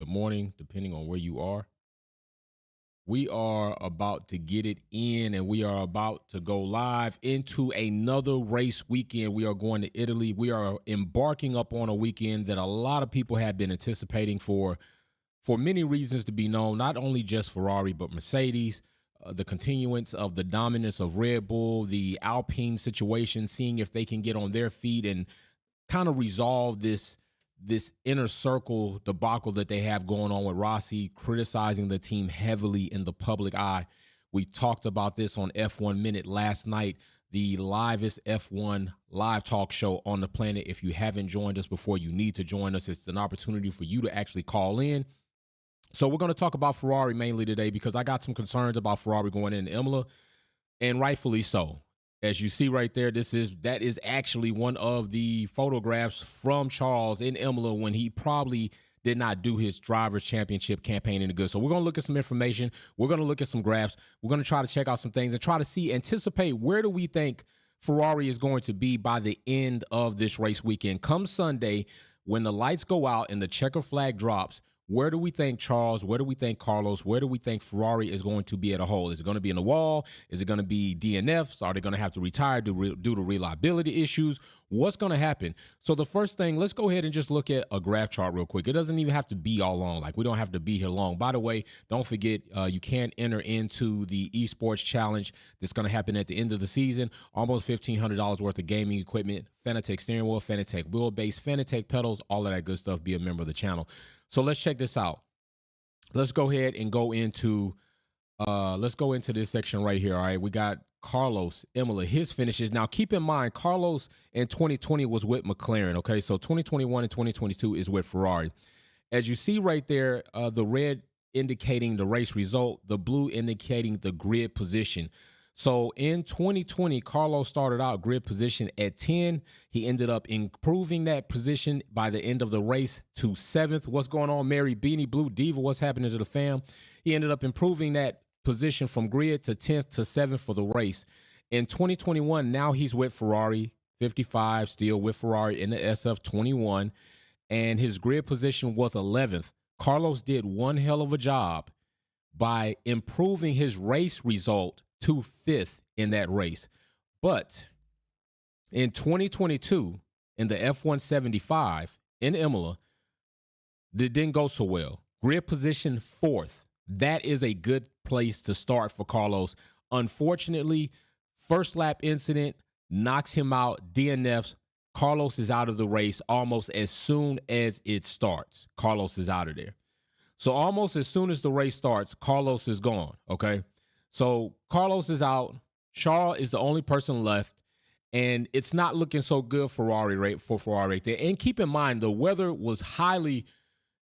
good morning, depending on where you are. We are about to get it in and we are about to go live into another race weekend. We are going to Italy. We are embarking up on a weekend that a lot of people have been anticipating for many reasons to be known, not only just Ferrari, but Mercedes, the continuance of the dominance of Red Bull, the Alpine situation, seeing if they can get on their feet and kind of resolve this inner circle debacle that they have going on with Rossi, criticizing the team heavily in the public eye. We talked about this on F1 Minute last night, the livest F1 live talk show on the planet. If you haven't joined us before, you need to join us. It's an opportunity for you to actually call in. So we're going to talk about Ferrari mainly today because I got some concerns about Ferrari going into Imola, and rightfully so. As you see right there, that is actually one of the photographs from Charles in Imola when he probably did not do his driver's championship campaign any good. So we're going to look at some information. We're going to look at some graphs. We're going to try to check out some things and try to anticipate where do we think Ferrari is going to be by the end of this race weekend. Come Sunday, when the lights go out and the checker flag drops, where do we think Charles, where do we think Carlos, where do we think Ferrari is going to be at a whole? Is it going to be in the wall? Is it going to be DNFs? Are they going to have to retire due to reliability issues? What's going to happen? So the first thing, let's go ahead and just look at a graph chart real quick. It doesn't even have to be all long. Like, we don't have to be here long. By the way, don't forget, you can enter into the esports challenge that's going to happen at the end of the season. Almost $1,500 worth of gaming equipment, Fanatec steering wheel, Fanatec wheelbase, Fanatec pedals, all of that good stuff. Be a member of the channel. So let's check this out. Let's go ahead and go into this section right here. All right, we got Carlos Imola, his finishes. Now, keep in mind, Carlos in 2020 was with McLaren. Okay, so 2021 and 2022 is with Ferrari. As you see right there, the red indicating the race result, the blue indicating the grid position. So in 2020, Carlos started out grid position at 10. He ended up improving that position by the end of the race to 7th. What's going on, Mary Beanie Blue Diva? What's happening to the fam? He ended up improving that position from grid to 10th to 7th for the race. In 2021, now he's with Ferrari, 55, still with Ferrari in the SF21, and his grid position was 11th. Carlos did one hell of a job by improving his race result to 5th in that race. But in 2022, in the F175 in Imola, it didn't go so well. Grid position 4th. That is a good place to start for Carlos. Unfortunately, first lap incident knocks him out, DNFs. Carlos is out of the race almost as soon as it starts. Carlos is out of there. So almost as soon as the race starts, Carlos is gone, okay? So Carlos is out. Charles is the only person left, and it's not looking so good for Ferrari right there. And keep in mind, the weather was highly.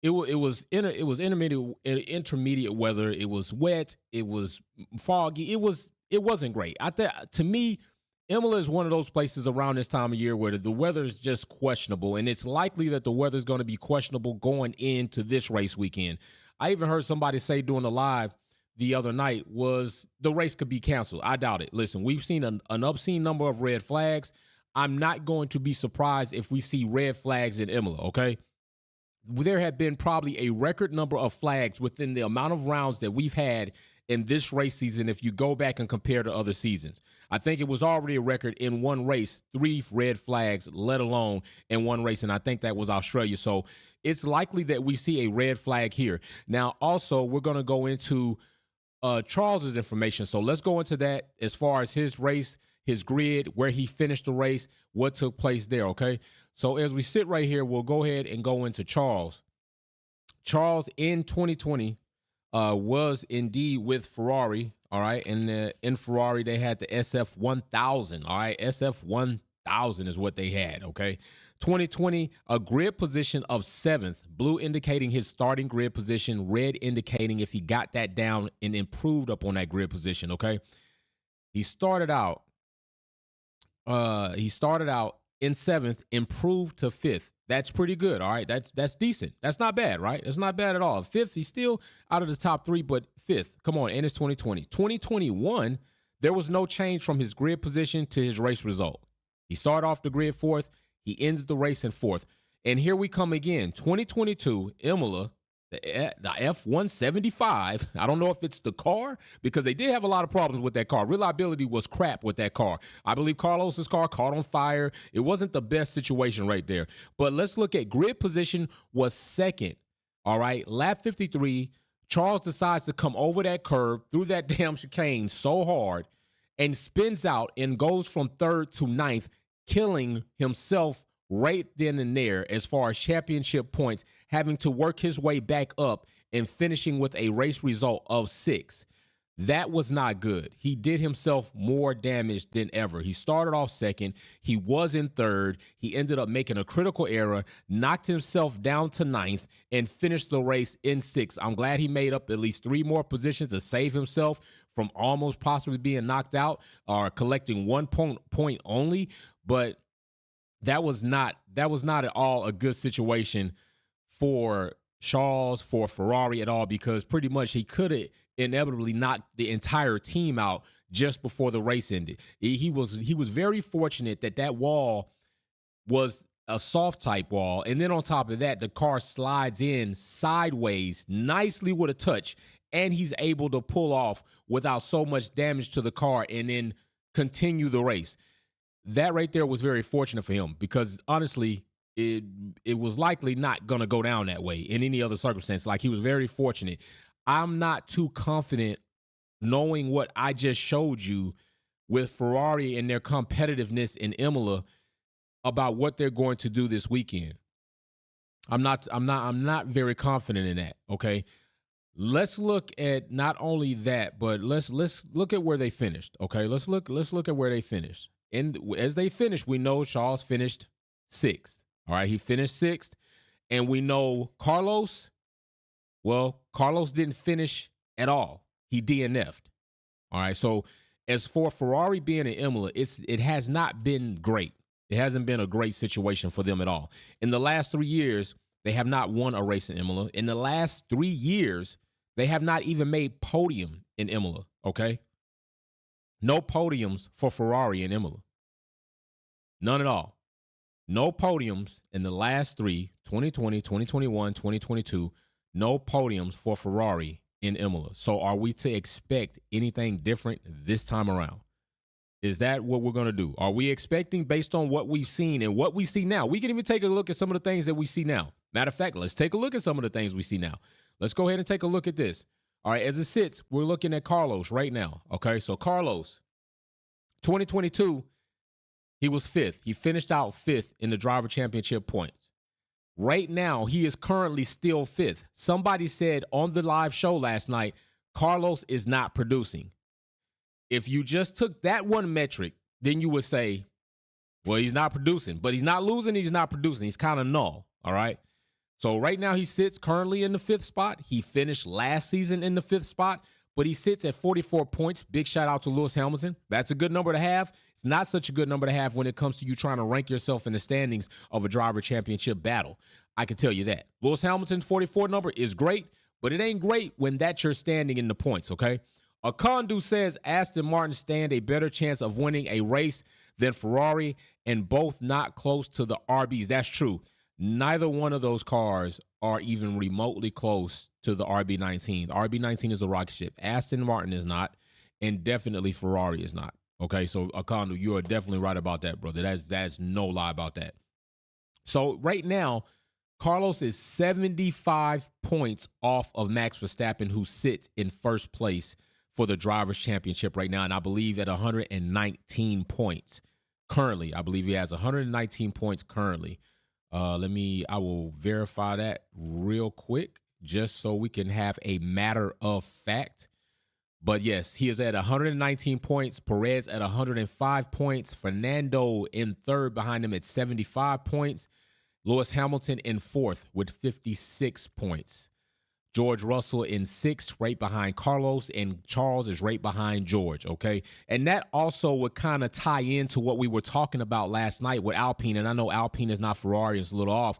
It was intermediate weather. It was wet. It was foggy. It wasn't great. To me, Imola is one of those places around this time of year where the weather is just questionable, and it's likely that the weather is going to be questionable going into this race weekend. I even heard somebody say during the live the other night was the race could be canceled. I doubt it. Listen, we've seen an obscene number of red flags. I'm not going to be surprised if we see red flags in Imola, okay? There have been probably a record number of flags within the amount of rounds that we've had in this race season if you go back and compare to other seasons. I think it was already a record in one race, 3 red flags, let alone in one race, and I think that was Australia. So it's likely that we see a red flag here. Now, also, we're going to go into Charles's information. So let's go into that as far as his race, his grid, where he finished the race, what took place there, okay? So as we sit right here, we'll go ahead and go into Charles. Charles in 2020 was indeed with Ferrari, all right? And in Ferrari, they had the SF1000, all right? SF1000 is what they had, okay? 2020, a grid position of 7th, blue indicating his starting grid position, red indicating if he got that down and improved up on that grid position, okay? He started out in 7th, improved to 5th. That's pretty good, all right? That's decent. That's not bad, right? It's not bad at all. 5th, he's still out of the top 3, but 5th. Come on, and it's 2020. 2021, there was no change from his grid position to his race result. He started off the grid 4th. He ended the race in 4th. And here we come again. 2022, Imola, The F-175. I don't know if it's the car, because they did have a lot of problems with that car. Reliability was crap with that car. I believe Carlos's car caught on fire. It wasn't the best situation right there. But let's look at grid position was second. All right, lap 53, Charles decides to come over that curb through that damn chicane so hard and spins out and goes from third to ninth, killing himself right then and there as far as championship points, having to work his way back up and finishing with a race result of 6th. That was not good. He did himself more damage than ever. He started off second. He was in third. He ended up making a critical error, knocked himself down to ninth, and finished the race in 6th. I'm glad he made up at least 3 more positions to save himself from almost possibly being knocked out or collecting 1 point only. But that was not at all a good situation for Charles, for Ferrari at all, because pretty much he could have inevitably knocked the entire team out just before the race ended. He was very fortunate that wall was a soft type wall, and then on top of that, the car slides in sideways nicely with a touch, and he's able to pull off without so much damage to the car and then continue the race. That right there was very fortunate for him, because honestly, it was likely not going to go down that way in any other circumstance. Like, he was very fortunate. I'm not too confident, knowing what I just showed you with Ferrari and their competitiveness in Imola, about what they're going to do this weekend. I'm not very confident in that. Okay. Let's look at not only that, but let's look at where they finished. Okay. Let's look at where they finished. And as they finished, we know Charles finished 6th. All right. He finished 6th. And we know Carlos didn't finish at all. He DNF'd. All right. So as for Ferrari being in Imola, it has not been great. It hasn't been a great situation for them at all. In the last 3 years, they have not won a race in Imola. In the last 3 years, they have not even made podium in Imola. Okay. No podiums for Ferrari in Imola. None at all. No podiums in the last 3, 2020, 2021, 2022. No podiums for Ferrari in Imola. So are we to expect anything different this time around? Is that what we're going to do? Are we expecting, based on what we've seen and what we see now? We can even take a look at some of the things that we see now. Matter of fact, let's take a look at some of the things we see now. Let's go ahead and take a look at this. All right, as it sits, we're looking at Carlos right now. Okay, so Carlos, 2022, he was 5th. He finished out 5th in the driver championship points. Right now, he is currently still 5th. Somebody said on the live show last night, Carlos is not producing. If you just took that one metric, then you would say, well, he's not producing. But he's not losing, he's not producing. He's kind of null, all right? So right now he sits currently in the 5th spot. He finished last season in the 5th spot, but he sits at 44 points. Big shout out to Lewis Hamilton. That's a good number to have. It's not such a good number to have when it comes to you trying to rank yourself in the standings of a driver championship battle. I can tell you that. Lewis Hamilton's 44 number is great, but it ain't great when that's your standing in the points, okay? Akondu says Aston Martin stand a better chance of winning a race than Ferrari, and both not close to the RBs. That's true. Neither one of those cars are even remotely close to the RB19. The RB19 is a rocket ship. Aston Martin is not, and definitely Ferrari is not. Okay, so Akondu, you are definitely right about that, brother. That's no lie about that. So right now, Carlos is 75 points off of Max Verstappen, who sits in first place for the Drivers' Championship right now, and I believe at 119 points currently. I believe he has 119 points currently. I will verify that real quick just so we can have a matter of fact. But yes, he is at 119 points. Perez at 105 points. Fernando in third behind him at 75 points. Lewis Hamilton in fourth with 56 points. George Russell in sixth, right behind Carlos, and Charles is right behind George, okay? And that also would kind of tie into what we were talking about last night with Alpine, and I know Alpine is not Ferrari, it's a little off,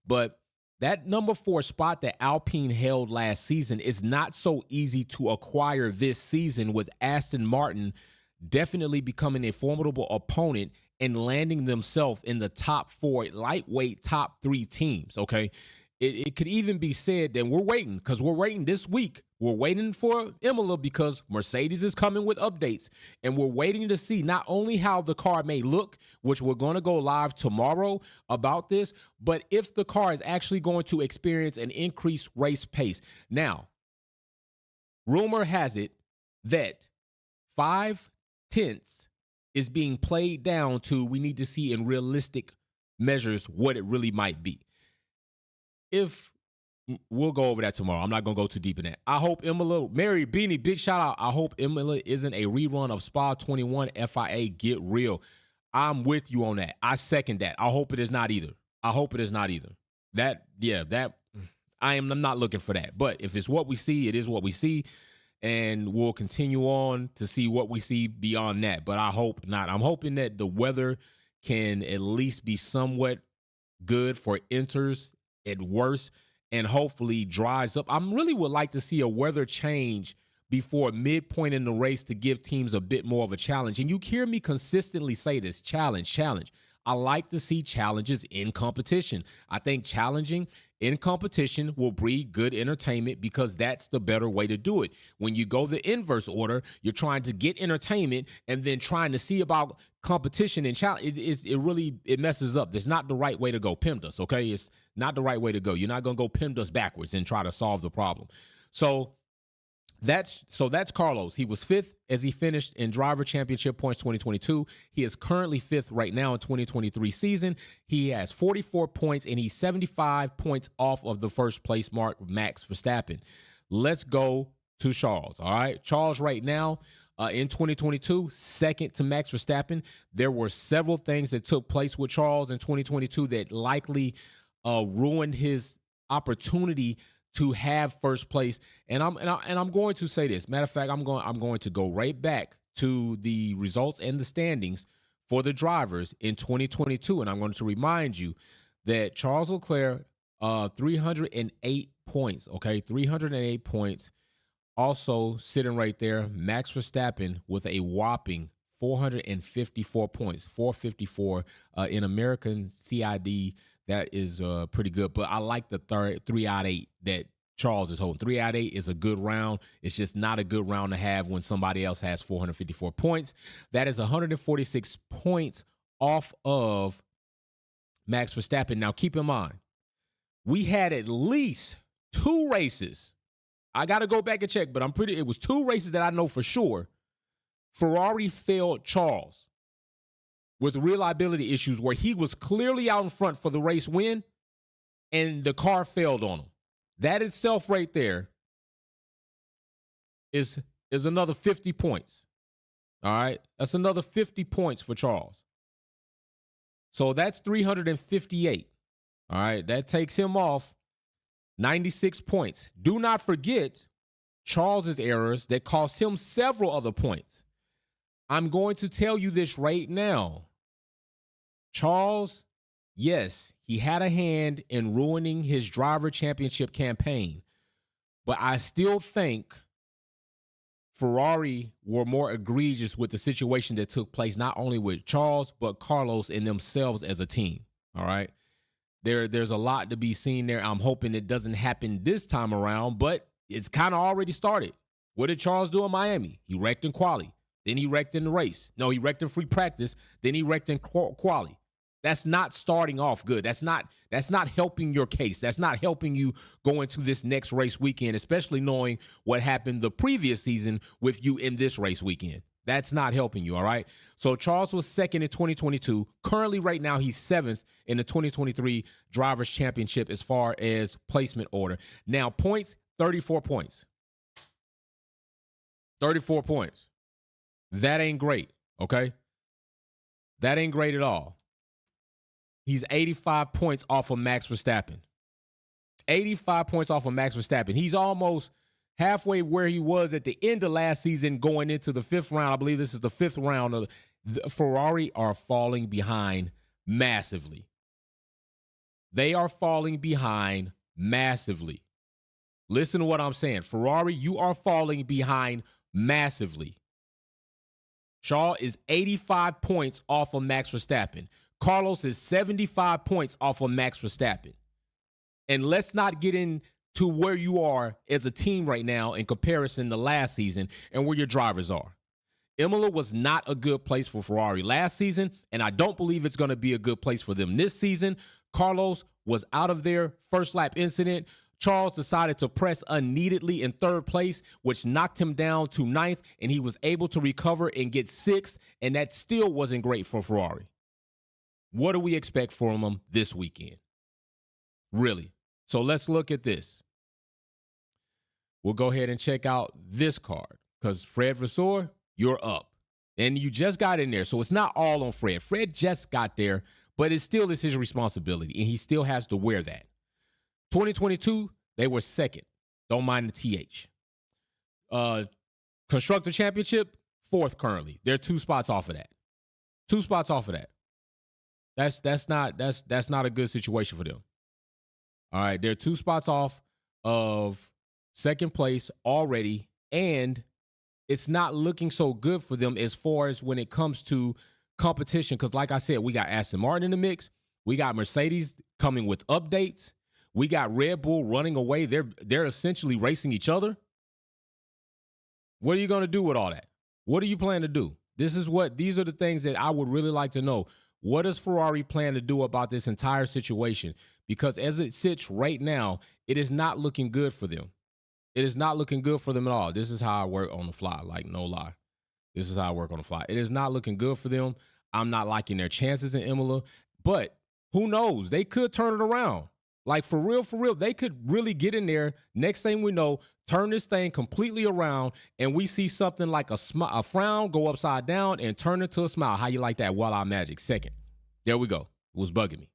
but that number 4 spot that Alpine held last season is not so easy to acquire this season, with Aston Martin definitely becoming a formidable opponent and landing themselves in the top 4, lightweight top 3 teams, okay? it could even be said that we're waiting because we're waiting this week. We're waiting for Imola because Mercedes is coming with updates. And we're waiting to see not only how the car may look, which we're going to go live tomorrow about this, but if the car is actually going to experience an increased race pace. Now, rumor has it that 5/10 is being played down to we need to see in realistic measures what it really might be. If we'll go over that tomorrow. I'm not going to go too deep in that. I hope Imola, Mary Beanie, big shout out. I hope Imola isn't a rerun of Spa 21 FIA Get Real. I'm with you on that. I second that. I hope it is not either. I hope it is not either. I'm not looking for that. But if it's what we see, it is what we see. And we'll continue on to see what we see beyond that. But I hope not. I'm hoping that the weather can at least be somewhat good for enters at worst and hopefully dries up. I really would like to see a weather change before midpoint in the race to give teams a bit more of a challenge. And you hear me consistently say this, challenge. I like to see challenges in competition. I think challenging in competition will breed good entertainment because that's the better way to do it. When you go the inverse order, you're trying to get entertainment and then trying to see about competition and challenge. It messes up. That's not the right way to go. PEMDAS, okay? It's not the right way to go. You're not going to go PEMDAS backwards and try to solve the problem. So that's Carlos. He was fifth as he finished in driver championship points 2022. He is currently fifth right now in 2023 season. He has 44 points and he's 75 points off of the first place mark, Max Verstappen. Let's go to Charles. All right. Charles right now in 2022, second to Max Verstappen. There were several things that took place with Charles in 2022 that likely ruined his opportunity to have first place. And I'm going to say this. Matter of fact, I'm going to go right back to the results and the standings for the drivers in 2022. And I'm going to remind you that Charles Leclerc, 308 points. Okay, 308 points. Also sitting right there, Max Verstappen with a whopping 454 points, 454 in American CID. That is pretty good. But I like the 3 out of 8 that Charles is holding. 3 out of 8 is a good round. It's just not a good round to have when somebody else has 454 points. That is 146 points off of Max Verstappen. Now, keep in mind, we had at least 2 races. I got to go back and check, but it was 2 races that I know for sure. Ferrari failed Charles with reliability issues where he was clearly out in front for the race win and the car failed on him. That itself right there is another 50 points. All right? That's another 50 points for Charles. So that's 358. All right? That takes him off 96 points. Do not forget Charles's errors that cost him several other points. I'm going to tell you this right now. Charles, yes, he had a hand in ruining his driver championship campaign, but I still think Ferrari were more egregious with the situation that took place, not only with Charles, but Carlos and themselves as a team. All right. There's a lot to be seen there. I'm hoping it doesn't happen this time around, but it's kind of already started. What did Charles do in Miami? He wrecked in quali. Then he wrecked in the race. No, he wrecked in free practice. Then he wrecked in quali. That's not starting off good. That's not helping your case. That's not helping you go into this next race weekend, especially knowing what happened the previous season with you in this race weekend. That's not helping you, all right? So Charles was second in 2022. Currently, right now, he's seventh in the 2023 Drivers' Championship as far as placement order. Now, points, 34 points. 34 points. That ain't great, okay? That ain't great at all. He's 85 points off of Max Verstappen. 85 points off of Max Verstappen. He's almost halfway where he was at the end of last season going into the 5th round. I believe this is the 5th round. The Ferrari are falling behind massively. They are falling behind massively. Listen to what I'm saying. Ferrari, you are falling behind massively. Shaw is 85 points off of Max Verstappen. Carlos is 75 points off of Max Verstappen. And let's not get into where you are as a team right now in comparison to last season and where your drivers are. Imola was not a good place for Ferrari last season, and I don't believe it's going to be a good place for them this season. Carlos was out of their first lap incident. Charles decided to press unneededly in third place, which knocked him down to ninth, and he was able to recover and get sixth, and that still wasn't great for Ferrari. What do we expect from them this weekend? Really? So let's look at this. We'll go ahead and check out this card because Fred Vasseur, you're up. And you just got in there, so it's not all on Fred. Fred just got there, but it still is his responsibility, and he still has to wear that. 2022, they were second. Don't mind the TH. Constructor Championship, fourth currently. They're 2 spots off of that. 2 spots off of that. That's not a good situation for them. All right, they're 2 spots off of second place already, and it's not looking so good for them as far as when it comes to competition. Because like I said, we got Aston Martin in the mix. We got Mercedes coming with updates. We got Red Bull running away. They're essentially racing each other. What are you going to do with all that? What do you plan to do? These are the things that I would really like to know. What does Ferrari plan to do about this entire situation? Because as it sits right now, it is not looking good for them. It is not looking good for them at all. This is how I work on the fly, like no lie. This is how I work on the fly. It is not looking good for them. I'm not liking their chances in Imola, but who knows? They could turn it around. Like for real, they could really get in there. Next thing we know, turn this thing completely around, and we see something like a frown go upside down and turn into a smile. How you like that? Voila, magic. Second. There we go. It was bugging me.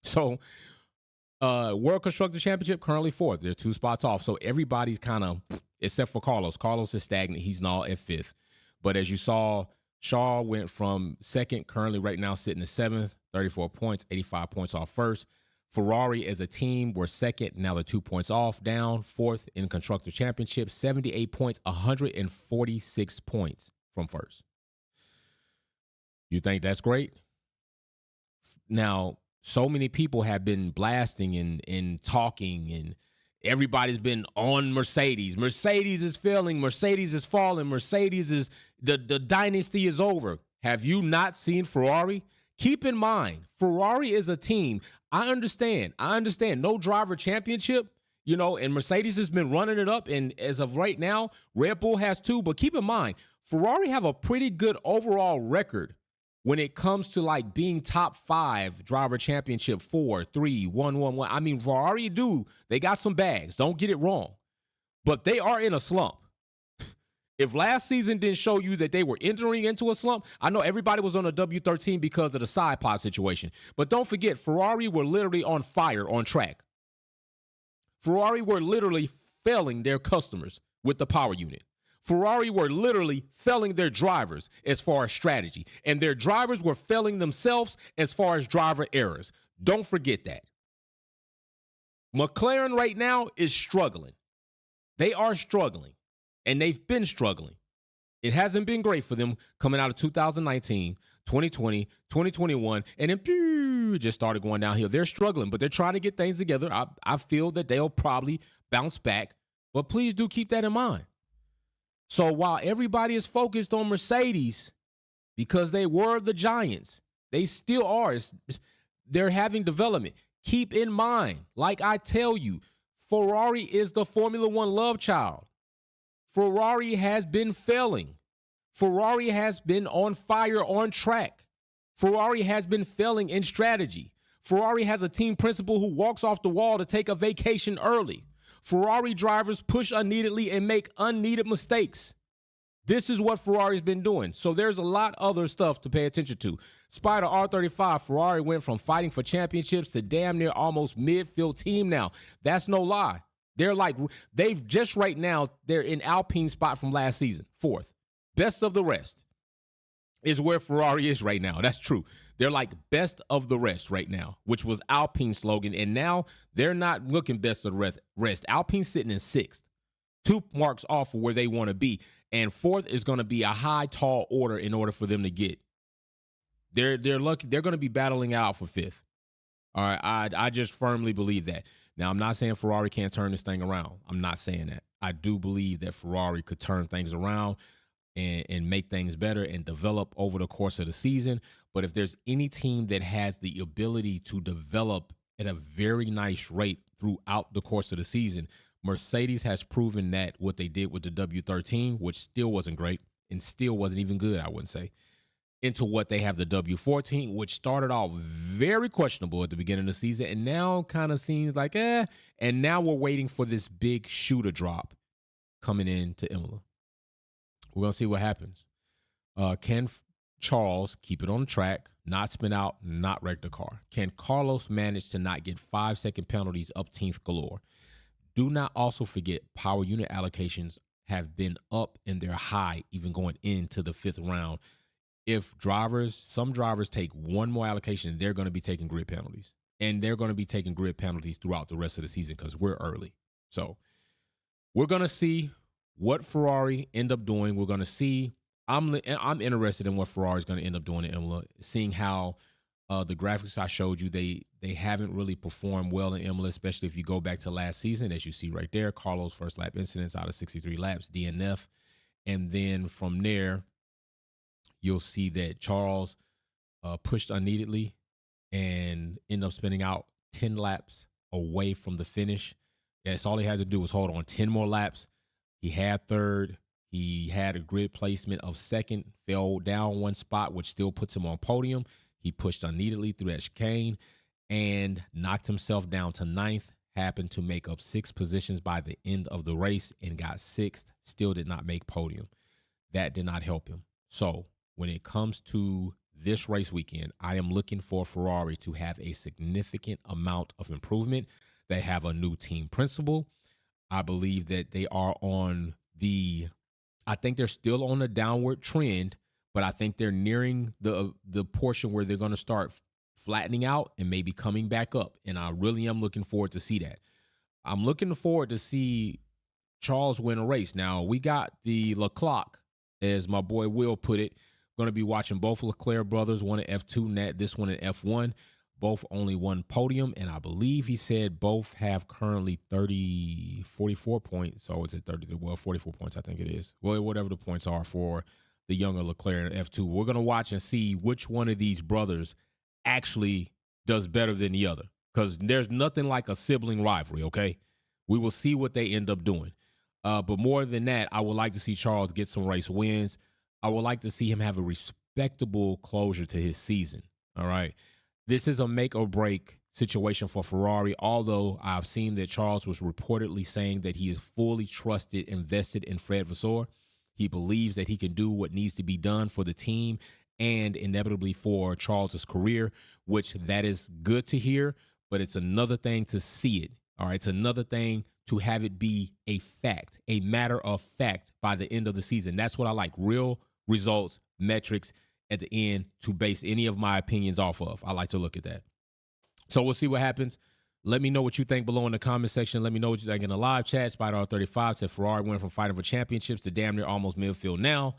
So, World Constructor Championship, currently fourth. They're 2 spots off. So everybody's kind of, except for Carlos. Carlos is stagnant. He's now at fifth. But as you saw, Shaw went from second, currently right now sitting at seventh, 34 points, 85 points off first. Ferrari as a team were second. Now they're 2 points off, down fourth in Constructor Championship, 78 points, 146 points from first. You think that's great? Now, so many people have been blasting and talking, and everybody's been on Mercedes. Mercedes is failing. Mercedes is falling. Mercedes is the dynasty is over. Have you not seen Ferrari? Keep in mind, Ferrari is a team. I understand. No driver championship, and Mercedes has been running it up. And as of right now, Red Bull has 2. But keep in mind, Ferrari have a pretty good overall record when it comes to like being top 5 driver championship, 4, 3, 1, 1, 1. I mean, Ferrari they got some bags. Don't get it wrong. But they are in a slump. If last season didn't show you that they were entering into a slump, I know everybody was on a W13 because of the side pod situation. But don't forget, Ferrari were literally on fire on track. Ferrari were literally failing their customers with the power unit. Ferrari were literally failing their drivers as far as strategy, and their drivers were failing themselves as far as driver errors. Don't forget that. McLaren right now is struggling. They are struggling, and they've been struggling. It hasn't been great for them coming out of 2019, 2020, 2021, and then it just started going downhill. They're struggling, but they're trying to get things together. I feel that they'll probably bounce back, but please do keep that in mind. So while everybody is focused on Mercedes because they were the giants, they still are. They're having development. Keep in mind, like I tell you, Ferrari is the Formula One love child. Ferrari has been failing. Ferrari has been on fire on track. Ferrari has been failing in strategy. Ferrari has a team principal who walks off the wall to take a vacation early. Ferrari drivers push unneededly and make unneeded mistakes. This is what Ferrari's been doing. So there's a lot of other stuff to pay attention to. Spider R35, Ferrari went from fighting for championships to damn near almost midfield team now. That's no lie. They've just right now, they're in Alpine spot from last season, 4th. Best of the rest is where Ferrari is right now. That's true. They're like best of the rest right now, which was Alpine's slogan. And now they're not looking best of the rest. Alpine's sitting in 6th, 2 marks off of where they want to be. And 4th is going to be a high, tall order in order for them to get. They're lucky. They're going to be battling out for 5th. All right, I just firmly believe that. Now, I'm not saying Ferrari can't turn this thing around. I'm not saying that. I do believe that Ferrari could turn things around and make things better and develop over the course of the season. But if there's any team that has the ability to develop at a very nice rate throughout the course of the season, Mercedes has proven that what they did with the W13, which still wasn't great and still wasn't even good, I wouldn't say, into what they have the W14, which started off very questionable at the beginning of the season and now kind of seems like, and now we're waiting for this big shooter drop coming into Imola. We're going to see what happens. Can Charles keep it on the track, not spin out, not wreck the car? Can Carlos manage to not get 5-second penalties up teeth galore? Do not also forget power unit allocations have been up and they're high even going into the 5th round. If some drivers take one more allocation, they're going to be taking grid penalties. And they're going to be taking grid penalties throughout the rest of the season because we're early. So we're going to see what Ferrari end up doing. We're going to see. I'm interested in what Ferrari is going to end up doing in Imola, seeing how the graphics I showed you, they haven't really performed well in Imola, especially if you go back to last season, as you see right there, Carlos' first lap incidents out of 63 laps, DNF. And then from there, you'll see that Charles pushed unneededly and ended up spinning out 10 laps away from the finish. That's all he had to do was hold on 10 more laps. He had 3rd. He had a grid placement of 2nd, fell down 1 spot, which still puts him on podium. He pushed unneededly through that chicane and knocked himself down to 9th, happened to make up 6 positions by the end of the race and got 6th, still did not make podium. That did not help him. So when it comes to this race weekend, I am looking for Ferrari to have a significant amount of improvement. They have a new team principal. I believe that they are I think they're still on a downward trend, but I think they're nearing the portion where they're going to start flattening out and maybe coming back up. And I really am looking forward to see that. I'm looking forward to see Charles win a race. Now, we got the Leclerc, as my boy Will put it, going to be watching both Leclerc brothers, one in F2, this one in F1. Both only one podium, and I believe he said both have currently 44 points. So is it 30? Well, 44 points, I think it is. Well, whatever the points are for the younger Leclerc in F2. We're going to watch and see which one of these brothers actually does better than the other, because there's nothing like a sibling rivalry, okay? We will see what they end up doing. But more than that, I would like to see Charles get some race wins. I would like to see him have a respectable closure to his season, all right? This is a make or break situation for Ferrari, although I've seen that Charles was reportedly saying that he is fully trusted, invested in Fred Vasseur. He believes that he can do what needs to be done for the team and inevitably for Charles's career, which that is good to hear, but it's another thing to see it. All right, it's another thing to have it be a fact, a matter of fact by the end of the season. That's what I like, real results, metrics at the end to base any of my opinions off of. I like to look at that. So we'll see what happens. Let me know what you think below in the comment section. Let me know what you think in the live chat. SpiderR35 said Ferrari went from fighting for championships to damn near almost midfield now.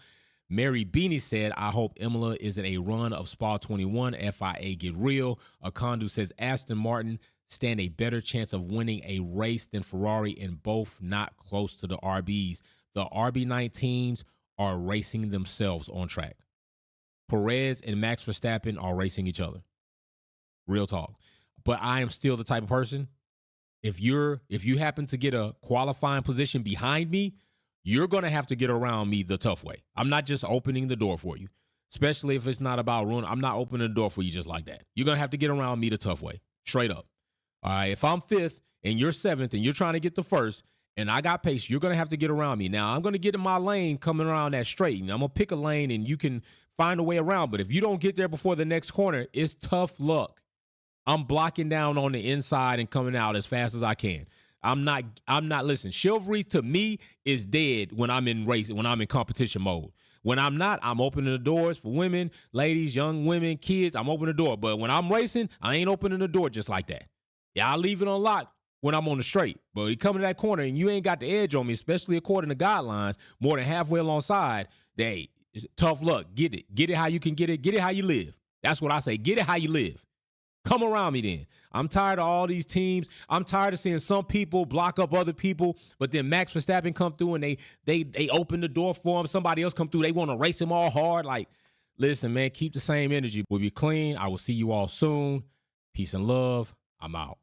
Mary Beanie said, I hope Imola is in a run of Spa 21. FIA get real. Akondu says Aston Martin stand a better chance of winning a race than Ferrari and both not close to the RBs. The RB19s are racing themselves on track. Perez and Max Verstappen are racing each other. Real talk. But I am still the type of person, if you happen to get a qualifying position behind me, you're going to have to get around me the tough way. I'm not just opening the door for you, especially if it's not about ruin. I'm not opening the door for you just like that. You're going to have to get around me the tough way, straight up. All right, if I'm 5th and you're 7th and you're trying to get the 1st, and I got pace, you're going to have to get around me. Now, I'm going to get in my lane coming around that straight, and I'm going to pick a lane, and you can find a way around. But if you don't get there before the next corner, it's tough luck. I'm blocking down on the inside and coming out as fast as I can. I'm not, listen, chivalry to me is dead when I'm in racing, when I'm in competition mode. When I'm not, I'm opening the doors for women, ladies, young women, kids. I'm opening the door. But when I'm racing, I ain't opening the door just like that. Yeah, I leave it unlocked when I'm on the straight. But you come to that corner and you ain't got the edge on me, especially according to guidelines, more than halfway alongside, hey, tough luck. Get it. Get it how you can get it. Get it how you live. That's what I say. Get it how you live. Come around me then. I'm tired of all these teams. I'm tired of seeing some people block up other people, but then Max Verstappen come through and they open the door for him. Somebody else come through. They want to race him all hard. Like, listen, man, keep the same energy. We'll be clean. I will see you all soon. Peace and love. I'm out.